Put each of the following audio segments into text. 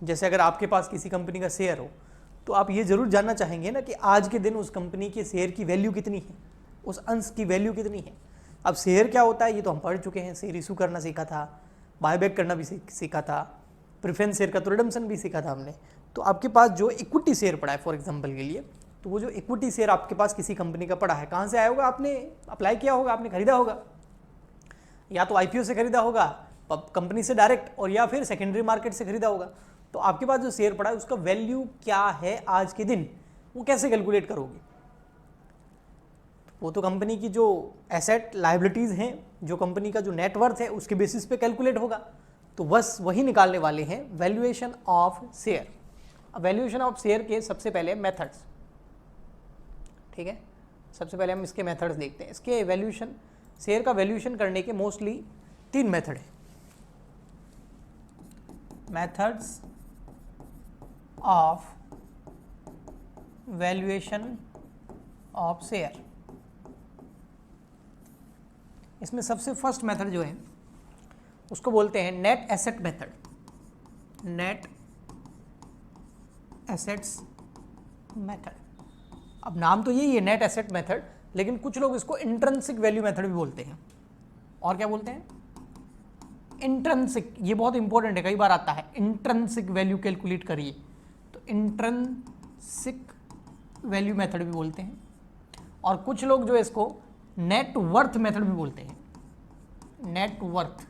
जैसे अगर आपके पास किसी कंपनी का शेयर हो तो आप ये जरूर जानना चाहेंगे ना कि आज के दिन उस कंपनी के शेयर की वैल्यू कितनी है, उस अंश की वैल्यू कितनी है। अब शेयर क्या होता है ये तो हम पढ़ चुके हैं, शेयर इशू करना सीखा था, बायबैक करना भी सीखा था, प्रेफरेंस शेयर का तो रिडम्पशन भी सीखा था हमने। तो आपके पास जो इक्विटी शेयर पड़ा है फॉर एग्जांपल के लिए, तो वो जो इक्विटी शेयर आपके पास किसी कंपनी का पड़ा है, कहाँ से आया होगा? आपने अप्लाई किया होगा, आपने खरीदा होगा, या तो आईपीओ से खरीदा होगा कंपनी से डायरेक्ट, और या फिर सेकेंडरी मार्केट से खरीदा होगा। तो आपके पास जो शेयर पड़ा है उसका वैल्यू क्या है आज के दिन, वो कैसे कैलकुलेट करोगे? वो तो कंपनी की जो एसेट लायबिलिटीज हैं, जो कंपनी का जो नेटवर्थ है उसके बेसिस पे कैलकुलेट होगा। तो बस वही निकालने वाले हैं वैल्यूएशन ऑफ शेयर। अब वैल्यूएशन ऑफ शेयर के सबसे पहले मेथड्स, ठीक है, सबसे पहले हम इसके मेथड्स देखते हैं। इसके वैल्यूएशन, शेयर का वैल्यूएशन करने के मोस्टली 3 मेथड है। Methods of valuation of share, इसमें सबसे फर्स्ट मेथड जो है उसको बोलते हैं net asset method. Net assets method, अब नाम तो यही है नेट एसेट मेथड, लेकिन कुछ लोग इसको इंट्रिंसिक वैल्यू मेथड भी बोलते हैं। और क्या बोलते हैं? इंट्रिंसिक, ये बहुत इंपॉर्टेंट है, कई बार आता है इंट्रिंसिक वैल्यू कैलकुलेट करिए, तो इंट्रिंसिक वैल्यू मेथड भी बोलते हैं। और कुछ लोग जो है इसको नेट वर्थ मेथड भी बोलते हैं, नेट वर्थ,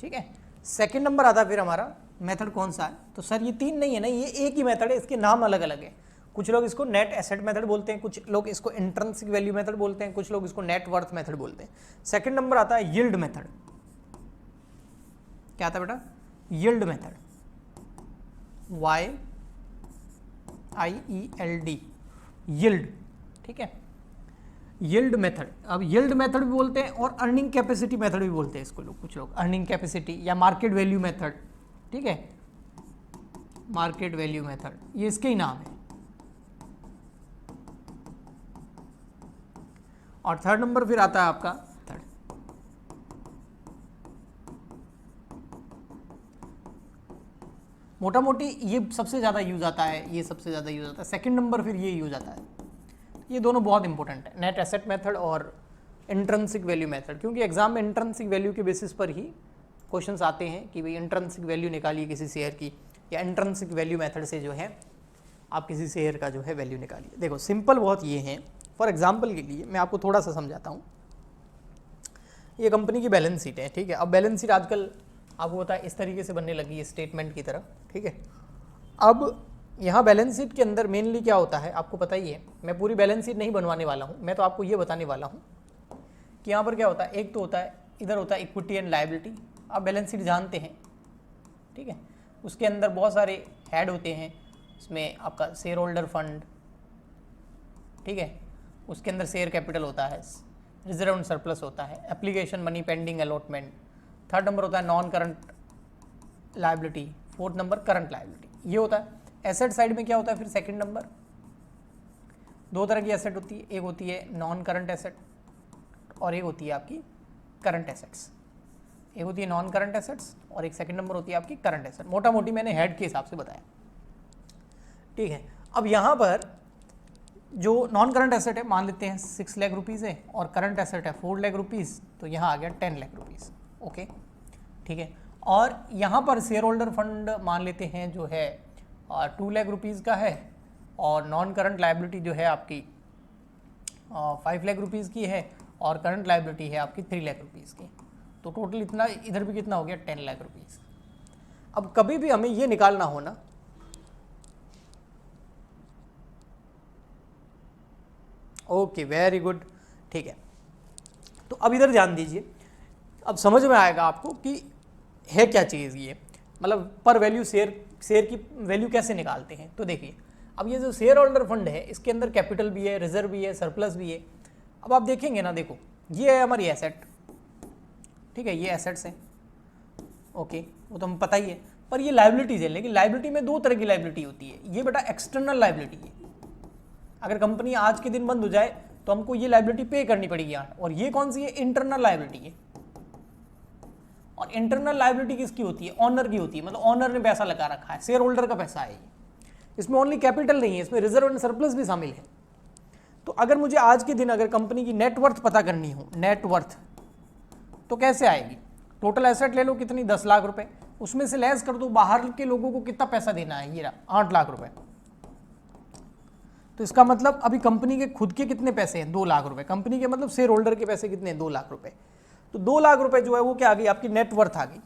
ठीक है। सेकंड नंबर आता है फिर हमारा मेथड कौन सा है? तो सर ये 3 नहीं है ना, ये एक ही मेथड है, इसके नाम अलग अलग है। कुछ लोग इसको नेट एसेट मेथड बोलते हैं, कुछ लोग इसको इंट्रिंसिक वैल्यू मेथड बोलते हैं, कुछ लोग इसको नेट वर्थ मेथड बोलते हैं। सेकंड नंबर आता है यील्ड मेथड। क्या आता है बेटा? यील्ड मेथड, YIELD, यील्ड, ठीक है, यील्ड मेथड। अब यील्ड मेथड भी बोलते हैं और अर्निंग कैपेसिटी मेथड भी बोलते हैं इसको लोग, कुछ लोग अर्निंग कैपेसिटी या मार्केट वैल्यू मेथड, ठीक है, मार्केट वैल्यू मेथड, ये इसके ही नाम है। और थर्ड नंबर फिर आता है आपका थर्ड, मोटा मोटी ये सबसे ज़्यादा यूज आता है, ये सबसे ज़्यादा यूज आता है। सेकंड नंबर फिर ये यूज आता है। ये दोनों बहुत इंपॉर्टेंट है, नेट एसेट मेथड और इंट्रिंसिक वैल्यू मेथड, क्योंकि एग्जाम में इंट्रिंसिक वैल्यू के बेसिस पर ही क्वेश्चंस आते हैं कि भाई इंट्रिंसिक वैल्यू निकालिए किसी शेयर की, या इंट्रिंसिक वैल्यू मेथड से जो है आप किसी शेयर का जो है वैल्यू निकालिए। देखो सिंपल बहुत ये हैं, फॉर एग्जाम्पल के लिए मैं आपको थोड़ा सा समझाता हूँ। ये कंपनी की बैलेंस शीट है, ठीक है। अब बैलेंस शीट आजकल आपको पता है इस तरीके से बनने लगी है, स्टेटमेंट की तरह, ठीक है। अब यहाँ बैलेंस शीट के अंदर मेनली क्या होता है आपको पता ही है, मैं पूरी बैलेंस शीट नहीं बनवाने वाला हूँ, मैं तो आपको ये बताने वाला हूँ कि यहाँ पर क्या होता है। एक तो होता है, इधर होता है इक्विटी एंड लायबिलिटी, आप बैलेंस शीट जानते हैं, ठीक है। उसके अंदर बहुत सारे हेड होते हैं, इसमें आपका शेयर होल्डर फंड, ठीक है, उसके अंदर शेयर कैपिटल होता है, रिजर्व एंड सरप्लस होता है, application money pending allotment, third number होता है non current liability, fourth number current liability, ये होता है। एसेट साइड में क्या होता है फिर सेकंड नंबर, 2 तरह की एसेट होती है, एक होती है नॉन करंट एसेट और एक होती है आपकी करंट एसेट्स। एक होती है नॉन करंट एसेट्स और एक सेकंड नंबर होती है आपकी करंट एसेट। मोटा मोटी मैंने हेड के हिसाब से बताया, ठीक है। अब यहाँ पर जो नॉन करंट एसेट है मान लेते हैं 6 लाख रुपीज़ है और करंट एसेट है 4 लाख रुपीज़, तो यहाँ आ गया 10 लाख रुपीज़, ओके, ठीक है। और यहाँ पर शेयर होल्डर फंड मान लेते हैं जो है 2 लाख रुपीज़ का है, और नॉन करंट लायबिलिटी जो है आपकी 5 लाख रुपीज़ की है, और करंट लायबिलिटी है आपकी 3 लाख रुपीज़ की। तो टोटल इतना, इधर भी कितना हो गया 10 लाख रुपीज़। अब कभी भी हमें ये निकालना हो ना, ओके वेरी गुड, ठीक है। तो अब इधर ध्यान दीजिए, अब समझ में आएगा आपको कि है क्या चीज़ ये, मतलब पर वैल्यू शेयर की वैल्यू कैसे निकालते हैं। तो देखिए अब ये जो शेयर होल्डर फंड है इसके अंदर कैपिटल भी है, रिजर्व भी है, सरप्लस भी है। अब आप देखेंगे ना, देखो ये है हमारी एसेट, ठीक है, ये एसेट्स हैं, ओके, वो तो हम पता ही है। पर ये लायबिलिटीज है, लेकिन लायबिलिटी में 2 तरह की लायबिलिटी होती है। ये बेटा एक्सटर्नल लायबिलिटी है, अगर कंपनी आज के दिन बंद हो जाए तो हमको ये लायबिलिटी पे करनी पड़ेगी यार। और ये कौन सी है? इंटरनल लायबिलिटी है। और इंटरनल लायबिलिटी किसकी होती है, ऑनर की होती है, मतलब ऑनर ने पैसा लगा रखा है, शेयर होल्डर का पैसा है ये। इसमें ओनली कैपिटल नहीं है, इसमें रिजर्व एंड सरप्लस भी शामिल है। तो अगर मुझे आज के दिन अगर कंपनी की नेटवर्थ पता करनी हो, नेटवर्थ, तो कैसे आएगी, टोटल एसेट ले लो कितनी, 10 लाख रुपए, उसमें से लेस कर दो बाहर के लोगों को कितना पैसा देना है, ये रहा 8 लाख रुपए। तो इसका मतलब अभी कंपनी के खुद के कितने पैसे हैं, 2 लाख रुपए, कंपनी के मतलब शेयर होल्डर के पैसे कितने हैं, 2 लाख रुपए। तो 2 लाख रुपए जो है वो क्या आ गई, आपकी नेटवर्थ आ गई।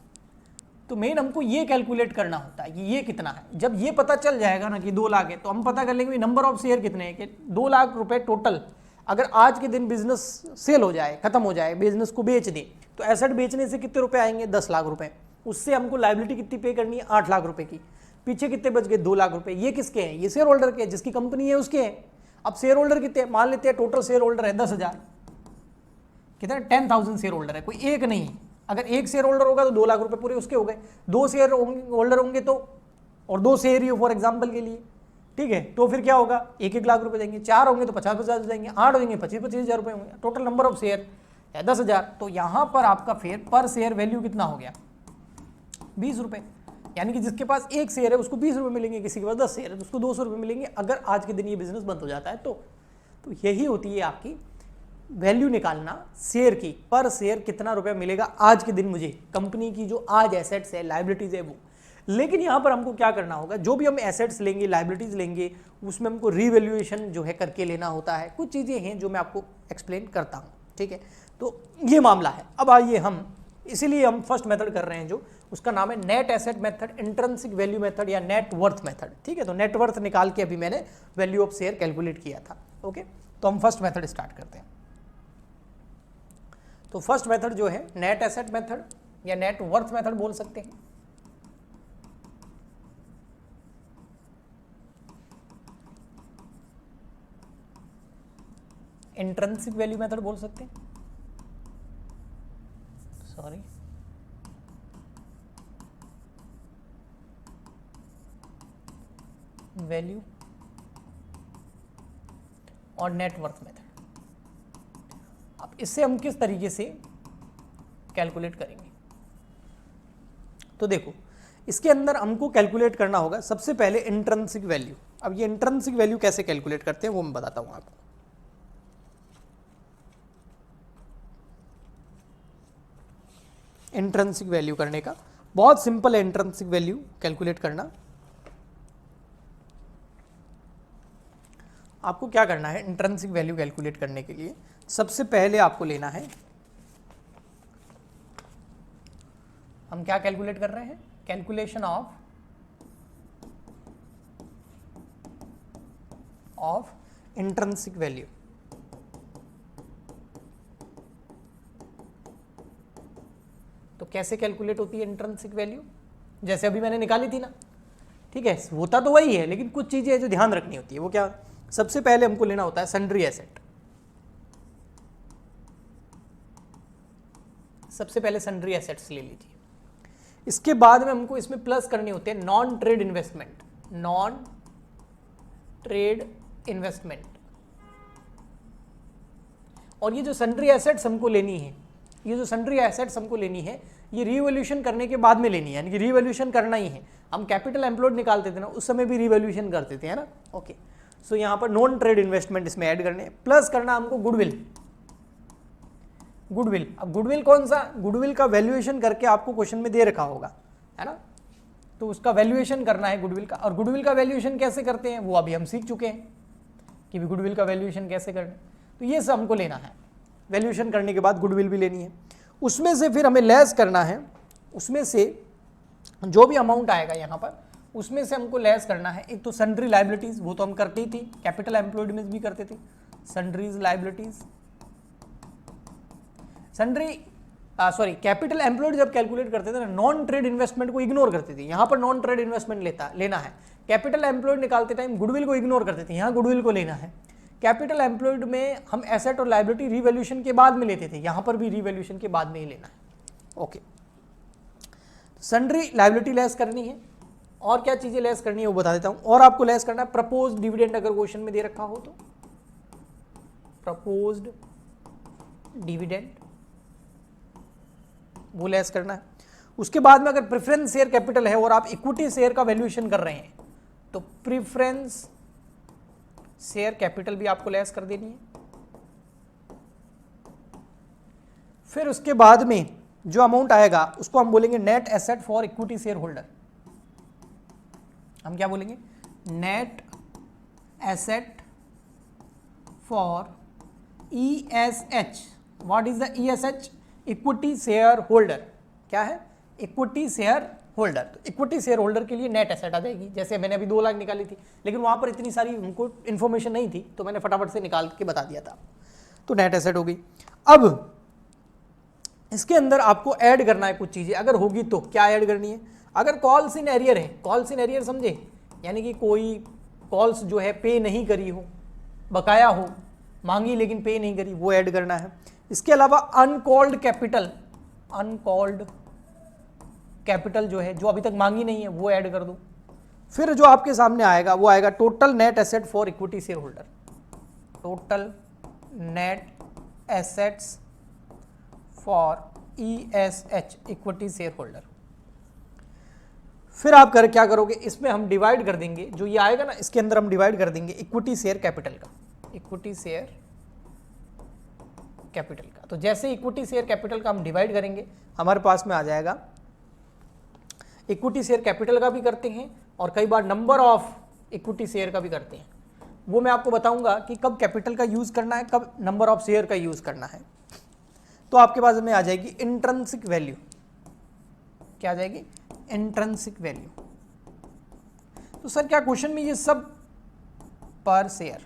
तो मेन हमको ये कैलकुलेट करना होता है कि ये कितना है। जब ये पता चल जाएगा ना कि 2 लाख है, तो हम पता कर लेंगे नंबर ऑफ शेयर कितने हैं, कि 2 लाख रुपए टोटल अगर आज के दिन बिजनेस सेल हो जाए, खत्म हो जाए, बिजनेस को बेच दे, तो एसेट बेचने से कितने रुपए आएंगे, 10 लाख रुपए। उससे हमको लायबिलिटी कितनी पे करनी है, 8 लाख रुपए की। पीछे कितने बच गए, 2 लाख रुपए। ये किसके हैं, ये शेयर होल्डर के, जिसकी कंपनी है उसके हैं। अब शेयर होल्डर कितने, मान लेते हैं टोटल शेयर होल्डर है 10,000, कितना 10,000 शेयर होल्डर है, कोई एक नहीं। अगर एक शेयर होल्डर होगा तो 2 लाख रुपए पूरे उसके हो गए। 2 शेयर होल्डर होंगे तो, और 2 शेयर ही हो फॉर एग्जांपल के लिए, ठीक है, तो फिर क्या होगा, 1-1 लाख रुपए देंगे। 4 होंगे तो 50-50 देंगे, 8 होंगे 25-25 हज़ार रुपए होंगे। टोटल नंबर ऑफ शेयर है 10,000। तो यहाँ पर आपका फेयर पर शेयर वैल्यू कितना हो गया, 20 रुपए। यानी कि जिसके पास एक शेयर है उसको 20 रुपए मिलेंगे, किसी के पास 10 शेयर है तो उसको 200 रुपए मिलेंगे, अगर आज के दिन ये बिजनेस बंद हो जाता है तो यही होती है आपकी वैल्यू निकालना शेयर की, पर शेयर कितना रुपया मिलेगा आज के दिन मुझे, कंपनी की जो आज एसेट्स है, लायबिलिटीज है वो। लेकिन यहाँ पर हमको क्या करना होगा, जो भी हम एसेट्स लेंगे, लायबिलिटीज लेंगे, उसमें हमको रीवैल्यूएशन जो है करके लेना होता है। कुछ चीज़ें हैं जो मैं आपको एक्सप्लेन करता हूँ, ठीक है। तो ये मामला है। अब आइए हम, इसीलिए हम फर्स्ट मेथड कर रहे हैं जो उसका नाम है net asset method, intrinsic value method या नेट वर्थ मेथड, ठीक है। तो नेट वर्थ निकाल के अभी मैंने वैल्यू ऑफ शेयर कैलकुलेट किया था, ओके। तो हम फर्स्ट मेथड स्टार्ट करते हैं। तो फर्स्ट मेथड जो है नेट एसेट मेथड या नेट वर्थ मेथड बोल सकते हैं। इंट्रिंसिक वैल्यू मेथड बोल सकते हैं, सॉरी, वैल्यू और नेट वर्थ मेथड। अब इससे हम किस तरीके से कैलकुलेट करेंगे, तो देखो इसके अंदर हमको कैलकुलेट करना होगा सबसे पहले इंट्रिंसिक वैल्यू। अब ये इंट्रिंसिक वैल्यू कैसे कैलकुलेट करते हैं वो मैं बताता हूं आपको। इंट्रिंसिक वैल्यू करने का बहुत सिंपल है, इंट्रिंसिक वैल्यू कैलकुलेट करना। आपको क्या करना है, इंट्रिंसिक वैल्यू कैलकुलेट करने के लिए सबसे पहले आपको लेना है, हम क्या कैलकुलेट कर रहे हैं, कैलकुलेशन ऑफ इंट्रिंसिक वैल्यू। तो कैसे कैलकुलेट होती है इंट्रिंसिक वैल्यू, जैसे अभी मैंने निकाली थी ना, ठीक है, होता तो वही है, लेकिन कुछ चीजें जो ध्यान रखनी होती है वो क्या, सबसे पहले हमको लेना होता है सन्ड्री एसेट। सबसे पहले सन्ड्री एसेट्स ले लीजिए। इसके बाद में हमको इसमें प्लस करने होते हैं non trade investment, non trade investment. और ये जो सन्ड्री एसेट्स हमको लेनी है, ये जो सन्ड्री एसेट्स हमको लेनी है, ये रीवैल्यूएशन करने के बाद में लेनी है, यानी कि रीवैल्यूएशन करना ही है। हम कैपिटल एम्प्लॉयड निकालते थे ना, उस समय भी रीवैल्यूएशन करते थे, है ना, ओके। सो यहाँ पर नॉन ट्रेड इन्वेस्टमेंट इसमें ऐड करने, प्लस करना हमको गुडविल। गुडविल, अब गुडविल कौन सा, गुडविल का वैल्यूएशन करके आपको क्वेश्चन में दे रखा होगा, है ना, तो उसका वैल्यूएशन करना है गुडविल का। और गुडविल का वैल्यूएशन कैसे करते हैं वो अभी हम सीख चुके हैं कि भी गुडविल का वैल्यूएशन कैसे करना। तो ये सब हमको लेना है, वैल्यूएशन करने के बाद गुडविल भी लेनी है। उसमें से फिर हमें लेस करना है, उसमें से जो भी अमाउंट आएगा यहाँ पर, उसमें से हमको लेस करना है। एक तो सन्ड्री लायबिलिटीज, वो तो हम करते ही थे, कैपिटल एम्प्लॉयड में भी करते थे, sundries liabilities, sundry sorry capital employed जब कैलकुलेट करते थे ना, नॉन ट्रेड इन्वेस्टमेंट को इग्नोर करते थे। यहाँ पर नॉन ट्रेड इन्वेस्टमेंट लेना है, कैपिटल एम्प्लॉयड निकालते टाइम गुडविल को इग्नोर करते थे, यहाँ गुडविल को लेना है। कैपिटल एम्प्लॉयड में हम एसेट और लायबिलिटी रीवैल्यूएशन के बाद में लेते थे, यहाँ पर भी रीवैल्यूएशन के बाद में ही लेना है, ओके। सन्ड्री लायबिलिटी लेस करनी है, और क्या चीजें लेस करनी है वो बता देता हूं। और आपको लेस करना है प्रपोज्ड डिविडेंड, अगर क्वेश्चन में दे रखा हो तो प्रपोज्ड डिविडेंड वो लेस करना है। उसके बाद में अगर प्रेफरेंस शेयर कैपिटल है और आप इक्विटी शेयर का वैल्यूएशन कर रहे हैं तो प्रेफरेंस शेयर कैपिटल भी आपको लेस कर देनी है। फिर उसके बाद में जो अमाउंट आएगा उसको हम बोलेंगे net asset for equity share holder. हम क्या बोलेंगे? Net asset for ESH। What is the ESH? Equity share holder. क्या है? Equity share holder. तो इक्विटी शेयर होल्डर के लिए नेट एसेट आ जाएगी। जैसे मैंने अभी 2 लाख निकाली थी, लेकिन वहां पर इतनी सारी हमको इन्फॉर्मेशन नहीं थी तो मैंने फटाफट से निकाल के बता दिया था, तो नेट एसेट हो गई। अब इसके अंदर आपको ऐड करना है कुछ चीजें, अगर होगी तो क्या ऐड करनी है? अगर कॉल्स इन एरियर है, कॉल्स इन एरियर समझे, यानी कि कोई कॉल्स जो है पे नहीं करी हो, बकाया हो, मांगी लेकिन पे नहीं करी, वो ऐड करना है। इसके अलावा अनकॉल्ड कैपिटल, अनकॉल्ड कैपिटल जो है, जो अभी तक मांगी नहीं है, वो ऐड कर दो। फिर जो आपके सामने आएगा वो आएगा total net asset for equity share holder. Total net assets for ESH, equity share holder. फिर आप क्या करोगे? इसमें हम डिवाइड कर देंगे, जो ये आएगा ना इसके अंदर हम डिवाइड कर देंगे इक्विटी शेयर कैपिटल का, इक्विटी शेयर कैपिटल का। तो जैसे इक्विटी शेयर कैपिटल का हम डिवाइड करेंगे, हमारे पास में आ जाएगा इक्विटी शेयर कैपिटल का भी करते हैं और कई बार नंबर ऑफ इक्विटी शेयर का भी करते हैं। वो मैं आपको बताऊंगा कि कब कैपिटल का यूज करना है, कब नंबर ऑफ शेयर का यूज करना है। तो आपके पास में आ जाएगी इंट्रिंसिक वैल्यू। क्या आ जाएगी? Intrinsic value. तो सर क्या क्वेश्चन में ये सब पर शेयर,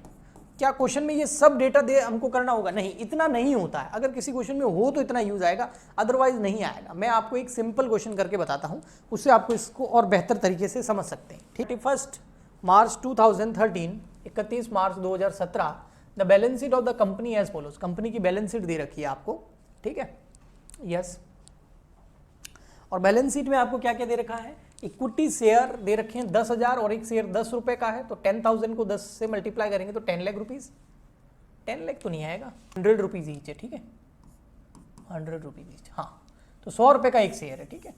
क्या क्वेश्चन में ये सब डेटा दे हमको करना होगा? नहीं, इतना नहीं होता है। अगर किसी क्वेश्चन में हो तो इतना यूज आएगा, अदरवाइज नहीं आएगा। मैं आपको एक सिंपल क्वेश्चन करके बताता हूं, उससे आपको इसको और बेहतर तरीके से समझ सकते हैं। 31 March 2013, 31 March 2017, the balance sheet of the company as follows. Company की बैलेंस शीट दे रखी है आपको, ठीक है? यस। और बैलेंस शीट में आपको क्या क्या दे रखा है? इक्विटी शेयर दे रखे हैं 10,000 और एक शेयर 10 रुपए का है, तो 10,000 को 10 से मल्टीप्लाई करेंगे तो 10 लाख रुपीज। 10 लाख तो नहीं आएगा, 100 रुपीज ईच है, ठीक है? 100 रुपीज ईच, हाँ। तो 100 रुपए का एक शेयर है, ठीक है?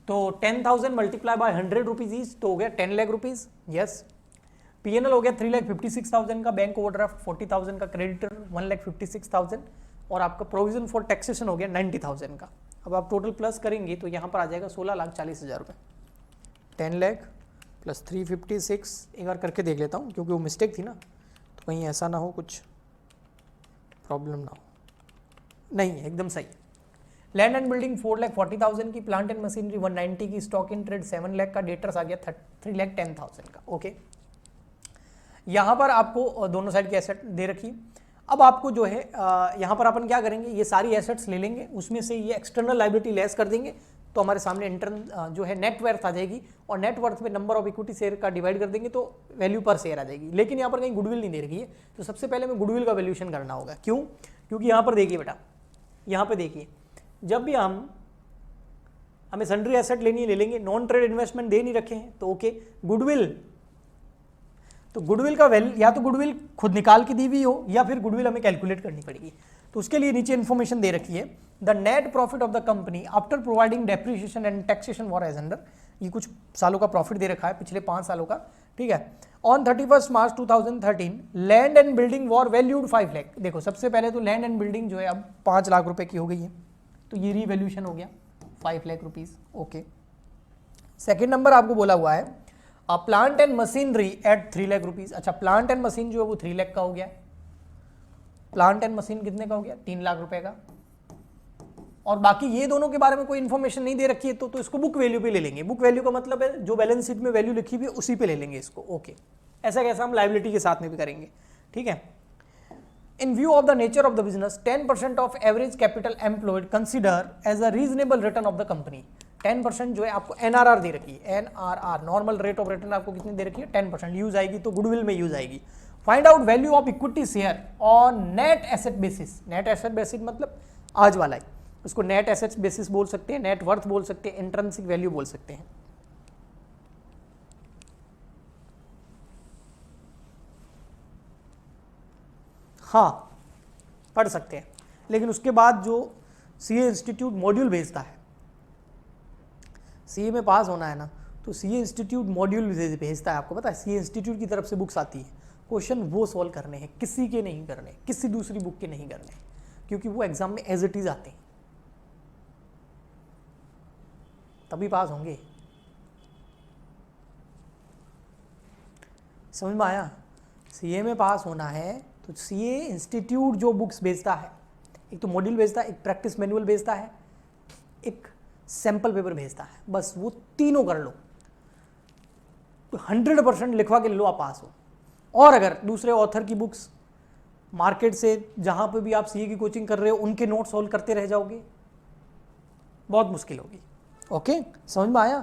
तो 10,000 मल्टीप्लाई बाय 100 रुपीज ईच, तो हो गया 10 लाख रुपीज। यस। PNL हो गया 3,56,000 का, बैंक ओवरड्राफ्ट 40,000 का, क्रेडिटर 1,56,000 और आपका प्रोविजन फॉर टैक्सेशन हो गया 90,000 का। अब आप टोटल प्लस करेंगे तो यहाँ पर आ जाएगा 16,40,000 रुपये। 10 लाख प्लस 356, एक बार करके देख लेता हूँ क्योंकि वो मिस्टेक थी ना, तो कहीं ऐसा ना हो कुछ प्रॉब्लम ना हो। नहीं, एकदम सही। लैंड एंड बिल्डिंग 4,40,000 की, प्लांट एंड मशीनरी 190 की, स्टॉक इन ट्रेड 7 लाख का, डेटर्स आ गया 3,10,000 का। ओके, यहाँ पर आपको दोनों साइड की एसेट दे रखी। अब आपको जो है यहाँ पर अपन क्या करेंगे, ये सारी एसेट्स ले लेंगे, उसमें से ये एक्सटर्नल लायबिलिटी लेस कर देंगे, तो हमारे सामने इंटरनल जो है नेट वर्थ आ जाएगी, और नेट वर्थ में नंबर ऑफ इक्विटी शेयर का डिवाइड कर देंगे तो वैल्यू पर शेयर आ जाएगी। लेकिन यहाँ पर कहीं गुडविल नहीं दे रखी है, तो सबसे पहले हमें गुडविल का वैल्यूएशन करना होगा। क्यों? क्योंकि यहाँ पर देखिए बेटा, यहाँ पे देखिए, जब भी हमें सन्ड्री एसेट लेनी है ले लेंगे, नॉन ट्रेड इन्वेस्टमेंट दे नहीं रखे हैं तो ओके। गुडविल, तो गुडविल का वैल्यू या तो गुडविल खुद निकाल के दी हुई हो या फिर गुडविल हमें कैलकुलेट करनी पड़ेगी। तो उसके लिए नीचे इन्फॉर्मेशन दे रखी है, the net profit of the company after providing depreciation and taxation for as under. ये कुछ सालों का प्रॉफिट दे रखा है, पिछले 5 सालों का, ठीक है। On 31 March 2013 land and building war valued 5 lakh. देखो सबसे पहले तो लैंड एंड बिल्डिंग जो है अब 5 लाख रुपए की हो गई है, तो ये रीवैल्यूएशन हो गया 5 lakh rupees. Okay, second number आपको बोला हुआ है plant and machinery at 3 lakh rupees. अच्छा, प्लांट एंड मशीन जो है वो 3 लाख का हो गया। प्लांट एंड मशीन कितने का हो गया? 3 लाख रुपए का। और बाकी ये दोनों के बारे में कोई इन्फॉर्मेशन नहीं दे रखी है, तो इसको बुक वैल्यू पे ले लेंगे। बुक वैल्यू का मतलब है जो बैलेंस शीट में वैल्यू लिखी हुई है उसी पे ले लेंगे इसको। ओके, ऐसा कैसा हम लायबिलिटी के साथ में भी करेंगे, ठीक है। In view of the nature of the business, 10% of average capital employed consider as a reasonable return of the company। 10% जो है आपको NRR दे रखी है, NRR normal rate of return आपको कितनी दे रखी है? 10%। यूज आएगी तो गुडविल में यूज आएगी। Find out value of equity share on net asset basis. Net asset basis मतलब आज वाला है, उसको नेट एसेट बेसिस बोल सकते हैं, नेट वर्थ बोल सकते हैं, इंट्रिंसिक वैल्यू बोल सकते हैं। हाँ, पढ़ सकते हैं। लेकिन उसके बाद जो सीए इंस्टीट्यूट मॉड्यूल भेजता है, सीए में पास होना है ना, तो सीए इंस्टीट्यूट मॉड्यूल भेजता है, आपको पता है सीए इंस्टीट्यूट की तरफ से बुक्स आती है, क्वेश्चन वो सॉल्व करने हैं, किसी के नहीं करने, किसी दूसरी बुक के नहीं करने, क्योंकि वो एग्जाम में एज इट इज आते हैं, तभी पास होंगे। समझ में आया? सीए में पास होना है तो सीए इंस्टीट्यूट जो बुक्स भेजता है, एक तो मॉड्यूल भेजता है, एक प्रैक्टिस मैनुअल भेजता है, एक सैंपल पेपर भेजता है, बस वो तीनों कर लो तो 100% लिखवा के ले लो, आप पास हो। और अगर दूसरे ऑथर की बुक्स मार्केट से जहां पे भी आप सीए की कोचिंग कर रहे हो उनके नोट सॉल्व करते रह जाओगे, बहुत मुश्किल होगी। ओके, समझ में आया?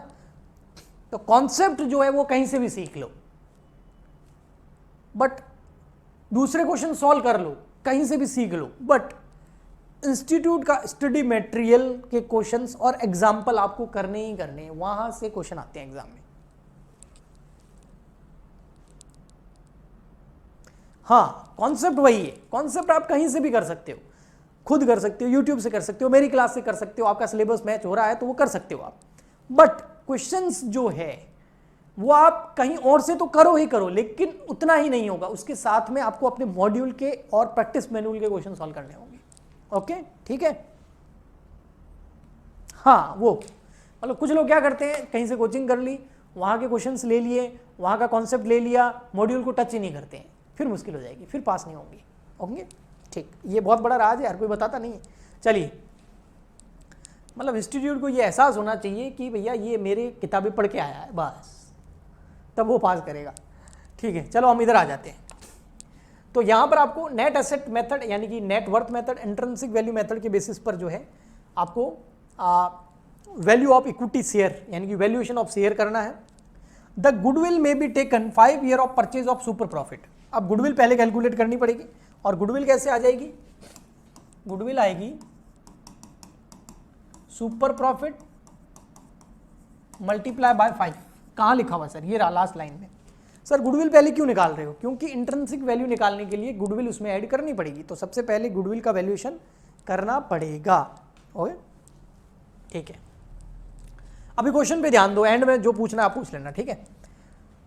तो कॉन्सेप्ट जो है वो कहीं से भी सीख लो, बट दूसरे क्वेश्चन सॉल्व कर लो, कहीं से भी सीख लो, बट इंस्टीट्यूट का स्टडी मटेरियल के क्वेश्चंस और एग्जाम्पल आपको करने ही करने हैं, वहां से क्वेश्चन आते हैं एग्जाम में। हाँ, कॉन्सेप्ट वही है, कॉन्सेप्ट आप कहीं से भी कर सकते हो, खुद कर सकते हो, यूट्यूब से कर सकते हो, मेरी क्लास से कर सकते हो, आपका सिलेबस मैच हो रहा है तो वो कर सकते हो आप, बट क्वेश्चंस जो है वो आप कहीं और से तो करो ही करो, लेकिन उतना ही नहीं होगा, उसके साथ में आपको अपने मॉड्यूल के और प्रैक्टिस मैनुअल के क्वेश्चन सॉल्व करने होंगे। ओके, ठीक है? हाँ, वो मतलब कुछ लोग क्या करते हैं, कहीं से कोचिंग कर ली, वहां के क्वेश्चंस ले लिए, वहां का कॉन्सेप्ट ले लिया, मॉड्यूल को टच ही नहीं करते हैं, फिर मुश्किल हो जाएगी, फिर पास नहीं होंगे। ओके, ठीक, ये बहुत बड़ा राज है, हर कोई बताता नहीं है। चलिए, मतलब इंस्टीट्यूट को ये एहसास होना चाहिए कि भैया ये मेरे किताबें पढ़ के आया है, बस तब वो पास करेगा। ठीक है, चलो हम इधर आ जाते हैं। तो यहाँ पर आपको नेट एसेट मेथड यानी कि net worth method, intrinsic value method के बेसिस पर जो है आपको वैल्यू ऑफ इक्विटी शेयर यानी कि वैल्यूएशन ऑफ शेयर करना है। द गुडविल में be taken 5 year of purchase of super profit. अब गुडविल पहले कैलकुलेट करनी पड़ेगी, और गुडविल कैसे आ जाएगी? गुडविल आएगी सुपर प्रॉफिट मल्टीप्लाई बाय 5। कहाँ लिखा हुआ सर? ये लास्ट लाइन में। सर गुडविल पहले क्यों निकाल रहे हो? क्योंकि इंट्रिंसिक वैल्यू निकालने के लिए गुडविल उसमें ऐड करनी पड़ेगी, तो सबसे पहले गुडविल का वैल्यूएशन करना पड़ेगा। ओके, ठीक है। अभी क्वेश्चन पे ध्यान दो, एंड में जो पूछना आप पूछ लेना, ठीक है?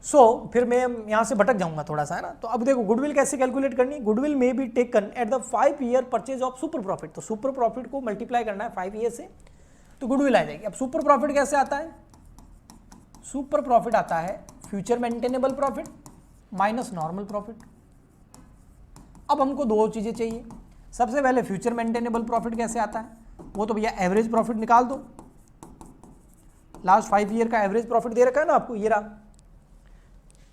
सो फिर मैं यहाँ से भटक जाऊंगा थोड़ा सा, है ना? तो अब देखो गुडविल कैसे कैलकुलेट करनी। गुडविल में be taken at the 5 year purchase of super profit. तो सुपर प्रॉफिट को मल्टीप्लाई करना है 5 ईयर से, तो गुडविल आ जाएगी। अब सुपर प्रॉफिट कैसे आता है? सुपर प्रॉफिट आता है future maintainable profit minus normal profit. अब हमको दो चीजें चाहिए। सबसे पहले फ्यूचर मेंटेनेबल प्रॉफिट कैसे आता है? वो तो भैया एवरेज प्रॉफिट निकाल दो, लास्ट 5 ईयर का एवरेज प्रॉफिट दे रखा है ना आपको, ये रहा।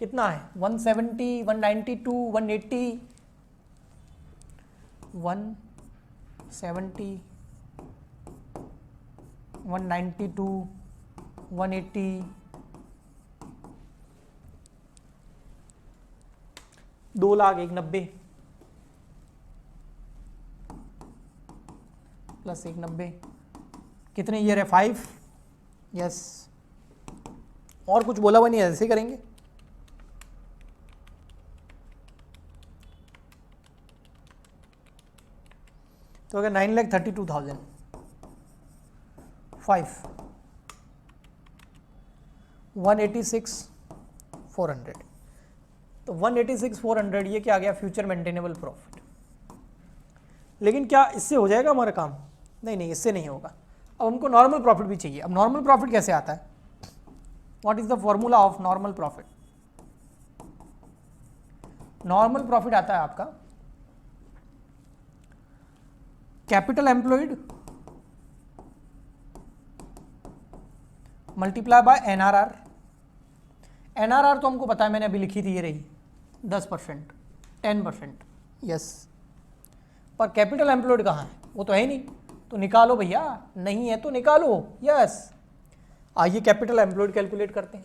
कितना है? 170, 192, 180, 170, 192, 180, 2,90,000 प्लस 190, कितने ईयर है? 5। यस, और कुछ बोला हुआ नहीं है, ऐसे करेंगे। तो अगर 9,32,000 5 186,400, तो 186,400 ये क्या आ गया? Future maintainable profit. लेकिन क्या इससे हो जाएगा हमारा काम? नहीं नहीं, इससे नहीं होगा। अब हमको नॉर्मल प्रॉफिट भी चाहिए। अब नॉर्मल प्रॉफिट कैसे आता है? What is the formula of normal profit? Normal profit आता है आपका capital employed multiply by NRR. NRR तो हमको पता है, मैंने अभी लिखी थी, ये रही 10%, 10%। यस, पर कैपिटल एम्प्लॉयड कहाँ है? वो तो है ही नहीं, तो निकालो भैया, नहीं है तो निकालो। यस, आइए कैपिटल एम्प्लॉयड कैलकुलेट करते हैं।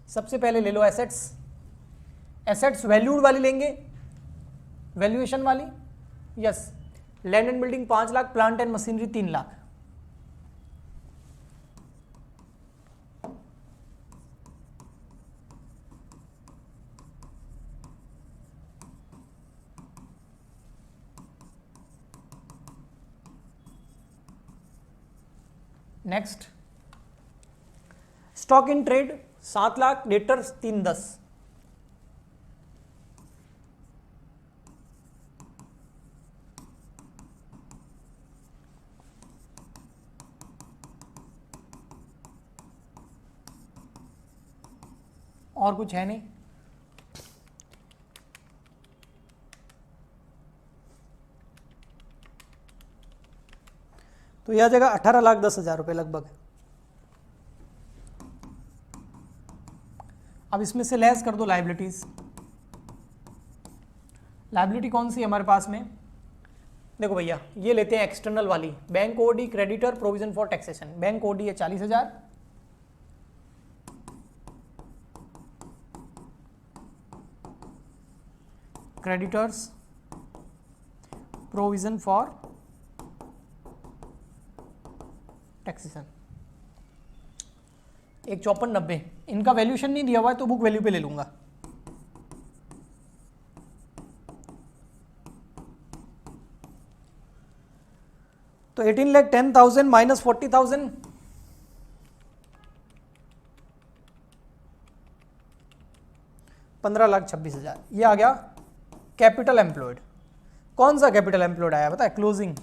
सबसे पहले ले लो एसेट्स। एसेट्स वैल्यूड वाली लेंगे, वैल्यूएशन वाली। Yes, land and building 5 lakh, plant and machinery 3 lakh. Next stock in trade 7 lakh, debtors 310। और कुछ है नहीं। तो यह जगह 18,10,000 रुपये लगभग। अब इसमें से लेस कर दो लाइबिलिटीज। लाइबिलिटी कौन सी है हमारे पास में? देखो भैया, ये लेते हैं एक्सटर्नल वाली, bank OD, creditor, provision for taxation. Bank OD है 40,000, क्रेडिटर्स, प्रोविजन फॉर टैक्सेशन 154,90। इनका वैल्यूशन नहीं दिया हुआ है तो बुक वैल्यू पे ले लूंगा। तो 18,10,000 माइनस 40,000, 15,26,000। ये आ गया कैपिटल एम्प्लॉयड। कौन सा कैपिटल एम्प्लॉयड आया बता? क्लोजिंग।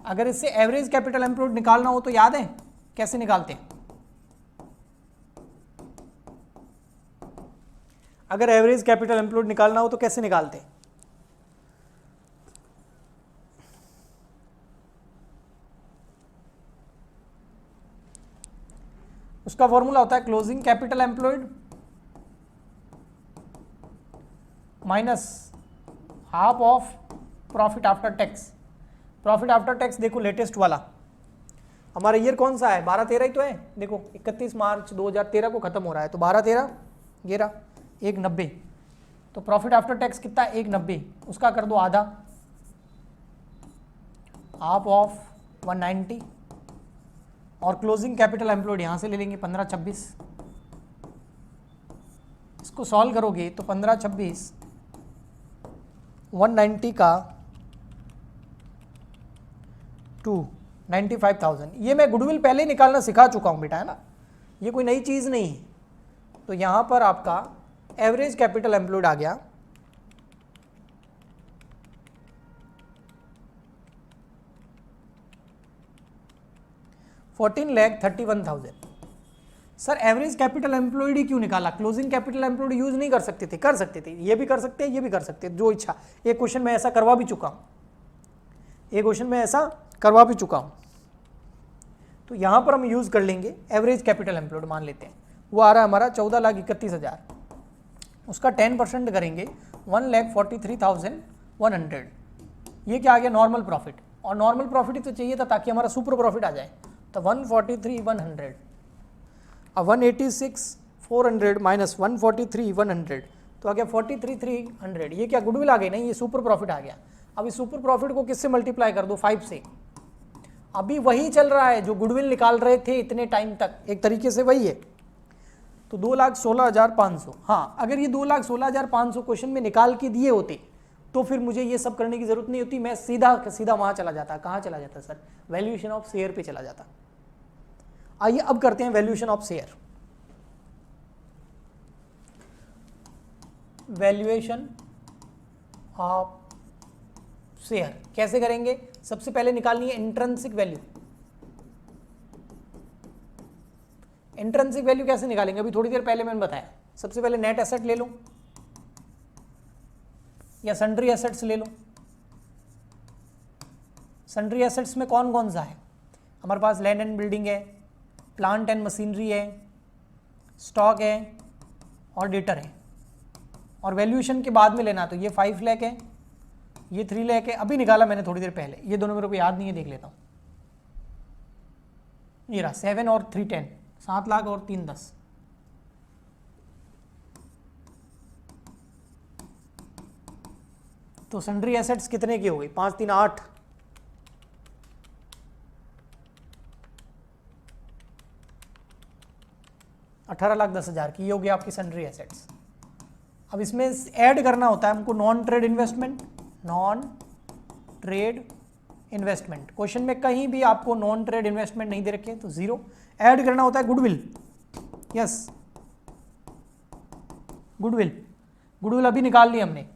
अगर इससे एवरेज कैपिटल एम्प्लॉयड निकालना हो तो याद है कैसे निकालते? अगर एवरेज कैपिटल एम्प्लॉयड निकालना हो तो कैसे निकालते? उसका फॉर्मूला होता है closing capital employed minus half of profit after tax. Profit after tax देखो लेटेस्ट वाला हमारा ईयर कौन सा है? 12-13 ही तो है। देखो 31 मार्च 2013 को खत्म हो रहा है, तो 12-13 ये रहा 190। तो प्रॉफिट आफ्टर टैक्स कितना? 190। उसका कर दो आधा, हाफ ऑफ 190। और क्लोजिंग कैपिटल एम्प्लॉयड यहां से ले लेंगे 15-26। इसको सॉल्व करोगे तो 15-26 190 का 95,000। ये मैं गुडविल पहले ही निकालना सिखा चुका हूं बेटा, है ना, ये कोई नई चीज नहीं है। तो यहां पर आपका एवरेज कैपिटल एम्प्लॉयड आ गया 14,31,000। सर एवरेज कैपिटल एम्प्लॉयड ही क्यों निकाला? क्लोजिंग कैपिटल एम्प्लॉयड यूज नहीं कर सकते थे? कर सकते थे, ये भी कर सकते हैं, ये भी कर सकते हैं, जो इच्छा। एक क्वेश्चन में ऐसा करवा भी चुका हूं, एक क्वेश्चन में ऐसा करवा भी चुका हूं। तो यहां पर हम यूज कर लेंगे एवरेज कैपिटल एम्प्लॉयड, मान लेते हैं वो आ रहा है हमारा 14,31,000। उसका 10% करेंगे 1,43,100। ये क्या आ गया? Normal profit. और नॉर्मल प्रॉफिट ही तो चाहिए था ताकि हमारा सुपर प्रॉफिट आ जाए। तो 143,100। अब 186,400 माइनस 143,100 तो आ गया 43,300। ये क्या गुडविल आ गई? नहीं, ये सुपर प्रॉफिट आ गया। अब इस सुपर प्रॉफिट को किससे मल्टीप्लाई कर दो? 5 से। अभी वही चल रहा है जो गुडविल निकाल रहे थे इतने टाइम तक, एक तरीके से वही है। तो 2,16,500। हाँ, अगर ये 2,16,500 क्वेश्चन में निकाल के दिए होते तो फिर मुझे ये सब करने की जरूरत नहीं होती, मैं सीधा सीधा वहां चला जाता। कहाँ चला जाता सर? वैल्यूएशन ऑफ शेयर पे चला जाता। आइए अब करते हैं valuation of share. Valuation of share कैसे करेंगे? सबसे पहले निकालनी है इंट्रिंसिक वैल्यू। इंट्रिंसिक वैल्यू कैसे निकालेंगे? अभी थोड़ी देर पहले मैंने बताया। सबसे पहले नेट एसेट ले लो या सन्ड्री एसेट्स ले लो। सन्ड्री एसेट्स में कौन कौन सा है हमारे पास? लैंड एंड बिल्डिंग है, प्लांट एंड मशीनरी है, स्टॉक है और डेटर है। और वैल्यूएशन के बाद में लेना, तो ये 5 लाख है, ये 3 लाख है। अभी निकाला मैंने थोड़ी देर पहले, ये दोनों मेरे को याद नहीं है, देख लेता हूँ। ये रहा 7 और 3 10, 7 लाख और 3 10। तो सन्ड्री एसेट्स कितने की हो गई? 5 3 8। 18,10,000 की ये हो गई आपकी सन्ड्री एसेट्स। अब इसमें ऐड करना होता है हमको non trade investment, non trade investment, question में कहीं भी आपको नॉन ट्रेड इन्वेस्टमेंट नहीं दे रखे हैं तो 0। ऐड करना होता है गुडविल, यस गुडविल अभी निकाल ली हमने,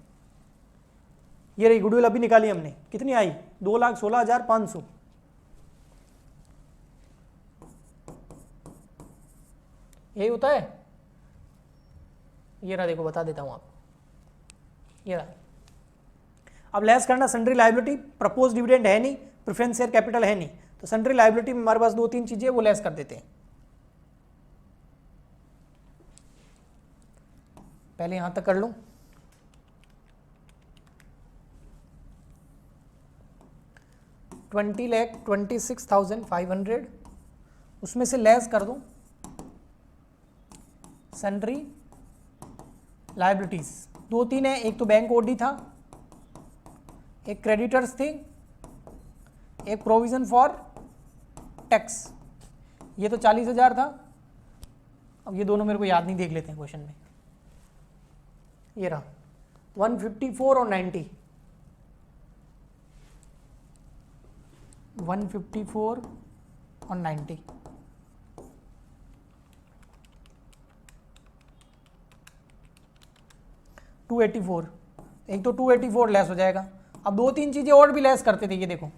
ये रही गुडविल अभी निकाली हमने, कितनी आई 2,16,500। यही होता है, ये रहा, देखो बता देता हूं आपको, ये रहा। अब लेस करना सन्ड्री लायबिलिटी, प्रपोज डिविडेंड है नहीं, प्रेफरेंस शेयर कैपिटल है नहीं, तो सन्ड्री लायबिलिटी में हमारे पास 2-3 चीजें वो लेस कर देते हैं। पहले यहां तक कर लूं, $20,26,500, उसमें से लेस कर दूं सन्ड्री लायबिलिटीज, 2-3 है, एक तो बैंक ओडी था, एक क्रेडिटर्स थे, एक प्रोविजन फॉर टैक्स, ये तो 40,000 था। अब ये दोनों मेरे को याद नहीं, देख लेते हैं क्वेश्चन में, ये रहा 154 और 90, 154 और 90, $284, एक तो 284 लेस हो जाएगा। अब 2-3 चीजें और भी लेस करते थे, ये देखो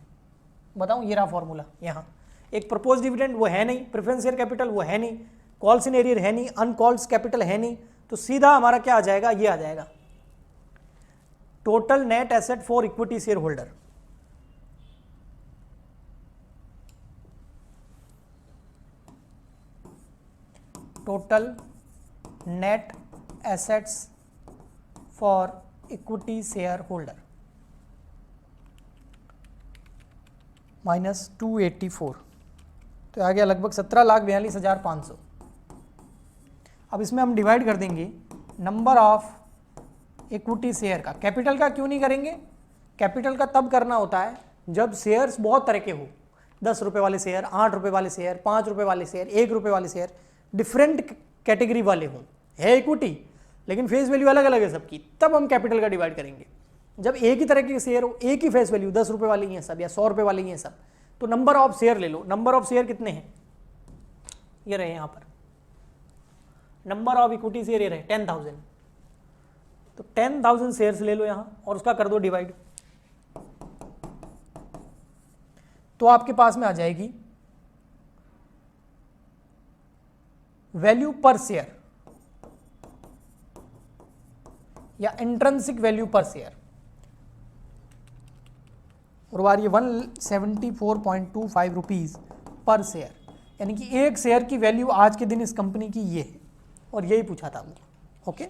बताऊं, ये रहा फॉर्मूला, यहाँ एक प्रपोज डिविडेंड वो है नहीं, प्रेफरेंस शेयर कैपिटल वो है नहीं, कॉल्स इन एरियर है नहीं, अनकॉल्स कैपिटल है नहीं, तो सीधा हमारा क्या आ जाएगा, ये आ जाएगा total net asset for equity share holder. Total net assets for equity share holder minus 284, तो आ गया लगभग 17,42,500। अब इसमें हम डिवाइड कर देंगे नंबर ऑफ इक्विटी शेयर का। कैपिटल का क्यों नहीं करेंगे, कैपिटल का तब करना होता है जब शेयर्स बहुत तरह के हो, 10 रुपये वाले शेयर, 8 रुपये वाले शेयर, 5 रुपये वाले शेयर, 1 रुपये वाले शेयर, डिफरेंट कैटेगरी वाले हों, है इक्विटी लेकिन फेस वैल्यू अलग अलग है सबकी, तब हम कैपिटल का डिवाइड करेंगे। जब एक ही तरह के शेयर हो, एक ही फेस वैल्यू, 10 रुपये वाले ही हैं सब या 100 रुपये वाले ही हैं सब, तो नंबर ऑफ शेयर ले लो। नंबर ऑफ शेयर कितने हैं, ये रहे यहाँ पर, नंबर ऑफ इक्विटी शेयर ये रहे 10,000, तो 10,000 शेयर्स ले लो यहाँ और उसका कर दो डिवाइड, तो आपके पास में आ जाएगी वैल्यू पर शेयर या इंट्रिंसिक वैल्यू पर शेयर, और बार ये 174.25 रुपीज़ पर शेयर, यानी कि एक शेयर की वैल्यू आज के दिन इस कंपनी की ये है, और यही पूछा था वो। ओके।